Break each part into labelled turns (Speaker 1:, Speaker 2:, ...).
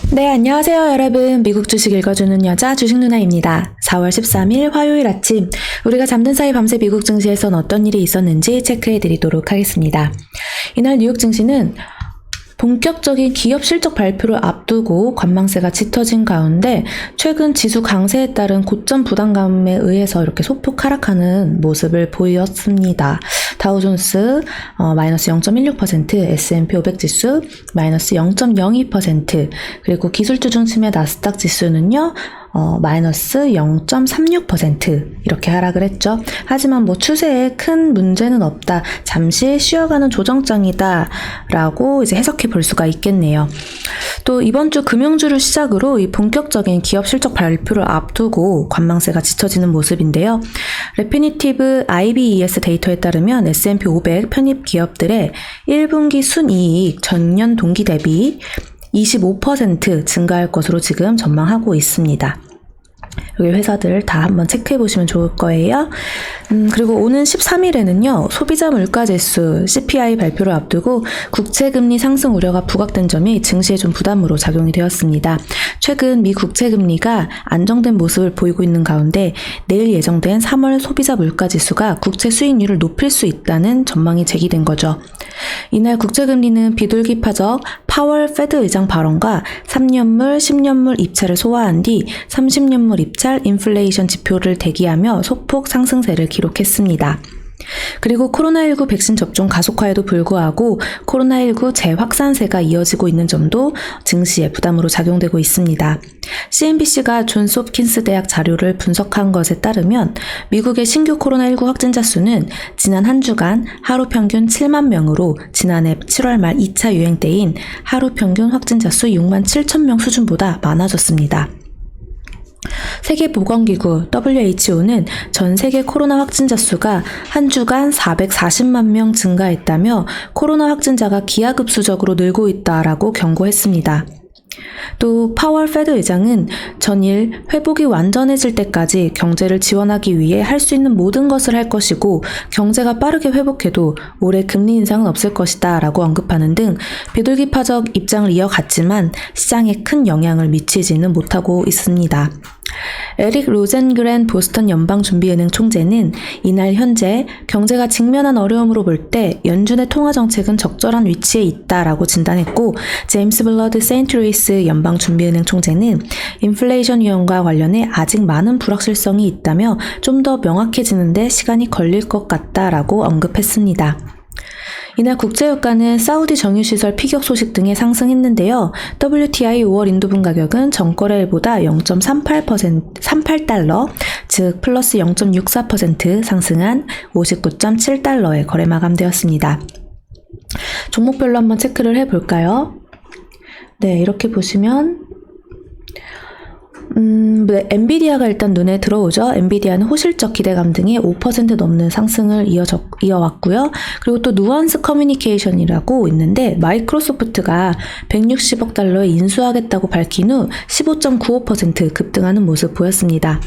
Speaker 1: 네, 안녕하세요, 여러분. 미국 주식 읽어주는 여자 주식 누나입니다. 4월 13일 화요일 아침, 우리가 잠든 사이 밤새 미국 증시에선 어떤 일이 있었는지 체크해드리도록 하겠습니다. 이날 뉴욕 증시는 본격적인 기업 실적 발표를 앞두고 관망세가 짙어진 가운데 최근 지수 강세에 따른 고점 부담감에 의해서 이렇게 소폭 하락하는 모습을 보였습니다. 다우존스 마이너스 0.16%, S&P 500 지수 마이너스 0.02%, 그리고 기술주 중심의 나스닥 지수는요 마이너스 0.36% 이렇게 하락을 했죠. 하지만 추세에 큰 문제는 없다. 잠시 쉬어가는 조정장이다 라고 이제 해석해 볼 수가 있겠네요. 또 이번 주 금융주를 시작으로 이 본격적인 기업 실적 발표를 앞두고 관망세가 짙어지는 모습인데요. 레피니티브 IBES 데이터에 따르면 S&P 500 편입 기업들의 1분기 순이익 전년 동기 대비 25% 증가할 것으로 지금 전망하고 있습니다. 여기 회사들 다 한번 체크해 보시면 좋을 거예요. 그리고 오는 13일에는요, 소비자 물가지수 CPI 발표를 앞두고 국채금리 상승 우려가 부각된 점이 증시에 좀 부담으로 작용이 되었습니다. 최근 미 국채금리가 안정된 모습을 보이고 있는 가운데 내일 예정된 3월 소비자 물가지수가 국채 수익률을 높일 수 있다는 전망이 제기된 거죠. 이날 국채금리는 비둘기파적 파월 페드 의장 발언과 3년물, 10년물 입찰을 소화한 뒤 30년물 입찰 인플레이션 지표를 대기하며 소폭 상승세를 기록했습니다. 그리고 코로나19 백신 접종 가속화에도 불구하고 코로나19 재확산세가 이어지고 있는 점도 증시에 부담으로 작용되고 있습니다. CNBC가 존스 홉킨스 대학 자료를 분석한 것에 따르면 미국의 신규 코로나19 확진자 수는 지난 한 주간 하루 평균 7만 명으로 지난해 7월 말 2차 유행 때인 하루 평균 확진자 수 6만 7천 명 수준보다 많아졌습니다. 세계보건기구 WHO는 전 세계 코로나 확진자 수가 한 주간 440만 명 증가했다며 코로나 확진자가 기하급수적으로 늘고 있다라고 경고했습니다. 또 파월 페드 의장은 전일 회복이 완전해질 때까지 경제를 지원하기 위해 할 수 있는 모든 것을 할 것이고 경제가 빠르게 회복해도 올해 금리 인상은 없을 것이다 라고 언급하는 등 비둘기파적 입장을 이어갔지만 시장에 큰 영향을 미치지는 못하고 있습니다. 에릭 로젠그렌 보스턴 연방준비은행 총재는 이날 현재 경제가 직면한 어려움으로 볼 때 연준의 통화정책은 적절한 위치에 있다라고 진단했고, 제임스 블러드 세인트루이스 연방준비은행 총재는 인플레이션 위험과 관련해 아직 많은 불확실성이 있다며 좀 더 명확해지는데 시간이 걸릴 것 같다라고 언급했습니다. 이날 국제유가는 사우디 정유시설 피격 소식 등에 상승했는데요. WTI 5월 인도분 가격은 전거래일보다 0.38달러, 즉 플러스 0.64% 상승한 59.7달러에 거래 마감되었습니다. 종목별로 한번 체크를 해볼까요? 네, 이렇게 보시면 엔비디아가 일단 눈에 들어오죠. 엔비디아는 호실적 기대감 등의 5% 넘는 상승을 이어왔고요. 그리고 또 누안스 커뮤니케이션이라고 있는데 마이크로소프트가 160억 달러에 인수하겠다고 밝힌 후 15.95% 급등하는 모습 보였습니다.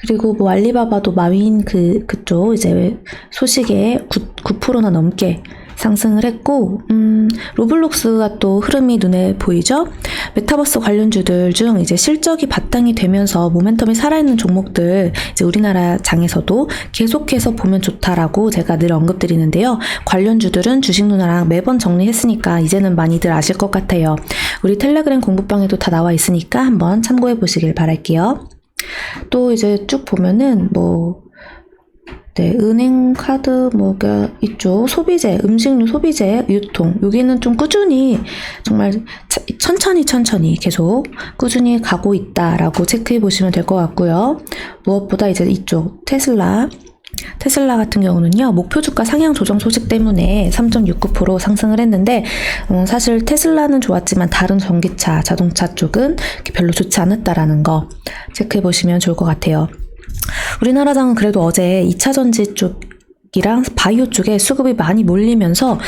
Speaker 1: 그리고 알리바바도 마윈 그쪽 이제 소식에 9%나 넘게 상승을 했고, 로블록스가 또 흐름이 눈에 보이죠? 메타버스 관련주들 중 이제 실적이 바탕이 되면서 모멘텀이 살아있는 종목들, 이제 우리나라 장에서도 계속해서 보면 좋다라고 제가 늘 언급드리는데요. 관련주들은 주식 누나랑 매번 정리했으니까 이제는 많이들 아실 것 같아요. 우리 텔레그램 공부방에도 다 나와 있으니까 한번 참고해 보시길 바랄게요. 또 이제 쭉 보면은 네, 은행, 카드, 이쪽, 소비재, 음식료 소비재, 유통. 여기는 좀 꾸준히, 정말 천천히 계속 꾸준히 가고 있다라고 체크해 보시면 될 것 같고요. 무엇보다 이제 이쪽, 테슬라 같은 경우는요, 목표 주가 상향 조정 소식 때문에 3.69% 상승을 했는데, 사실 테슬라는 좋았지만 다른 전기차, 자동차 쪽은 별로 좋지 않았다라는 거 체크해 보시면 좋을 것 같아요. 우리나라장은 그래도 어제 2차전지 쪽이랑 바이오 쪽에 수급이 많이 몰리면서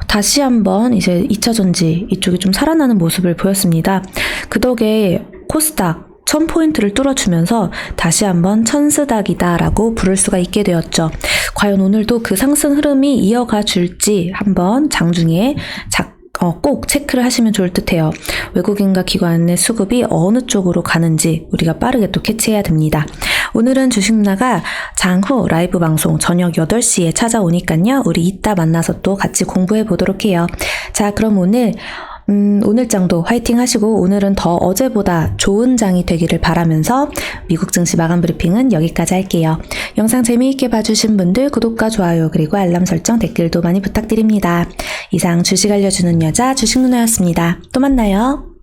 Speaker 1: 다시 한번 이제 2차전지 이쪽이 좀 살아나는 모습을 보였습니다. 그 덕에 코스닥 1000포인트를 뚫어주면서 다시 한번 천스닥이다라고 부를 수가 있게 되었죠. 과연 오늘도 그 상승 흐름이 이어가 줄지 한번 장중에 꼭 체크를 하시면 좋을 듯해요. 외국인과 기관의 수급이 어느 쪽으로 가는지 우리가 빠르게 또 캐치해야 됩니다. 오늘은 주식누나가 장후 라이브 방송 저녁 8시에 찾아오니까요. 우리 이따 만나서 또 같이 공부해 보도록 해요. 자, 그럼 오늘 장도 화이팅 하시고 오늘은 더 어제보다 좋은 장이 되기를 바라면서 미국 증시 마감 브리핑은 여기까지 할게요. 영상 재미있게 봐주신 분들 구독과 좋아요 그리고 알람 설정 댓글도 많이 부탁드립니다. 이상 주식 알려주는 여자 주식누나였습니다. 또 만나요.